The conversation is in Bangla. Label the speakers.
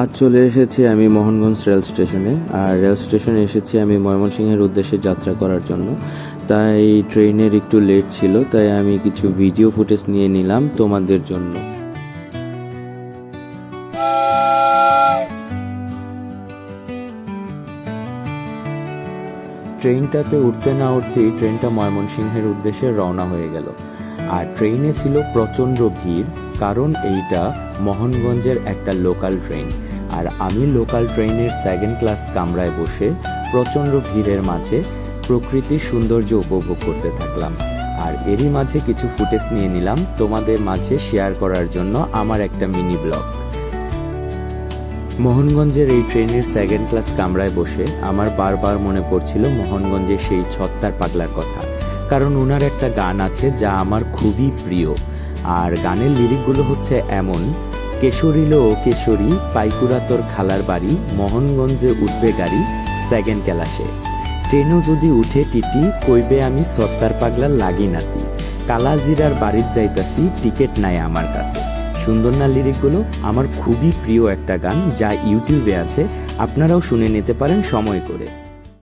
Speaker 1: আজ চলে এসেছি আমি মোহনগঞ্জ রেল স্টেশনে। আর রেল স্টেশনে এসেছি আমি ময়মনসিংহের উদ্দেশ্যে যাত্রা করার জন্য। তাই ট্রেনের একটু লেট ছিল, তাই আমি কিছু ভিডিও ফুটেজ নিয়ে নিলাম তোমাদের জন্য। ট্রেনটাতে উঠতে না উঠতেই ট্রেনটা ময়মনসিংহের উদ্দেশ্যে রওনা হয়ে গেল। আর ট্রেনে ছিল প্রচণ্ড ভিড়, কারণ এইটা মোহনগঞ্জের একটা লোকাল ট্রেন। আর আমি লোকাল ট্রেনের সেকেন্ড ক্লাস কামরায় বসে প্রচণ্ড ভিড়ের মাঝে প্রকৃতির সৌন্দর্য উপভোগ করতে থাকলাম। আর এরই মাঝে কিছু ফুটেজ নিয়ে নিলাম তোমাদের মাঝে শেয়ার করার জন্য আমার একটা মিনি ব্লগ। মোহনগঞ্জের এই ট্রেনের সেকেন্ড ক্লাস কামরায় বসে আমার বারবার মনে পড়ছিল মোহনগঞ্জের সেই ছত্তার পাগলার কথা, কারণ ওনার একটা গান আছে যা আমার খুবই প্রিয়। আর গানের লিরিকগুলো হচ্ছে এমন: কেশরীলো ও কেশরী, পাইকুরা তোর খালার বাড়ি, মোহনগঞ্জে উঠবে গাড়ি সেকেন্ড ক্লাসে। ট্রেনও যদি উঠে টিটি, কইবে আমি ছত্তার পাগলার লাগি নাতি, কালাজিরার বাড়ির যাইতাছি, টিকিট নাই আমার কাছে। সুন্দর না লিরিকগুলো? আমার খুবই প্রিয় একটা গান, যা ইউটিউবে আছে, আপনারাও শুনে নিতে পারেন সময় করে।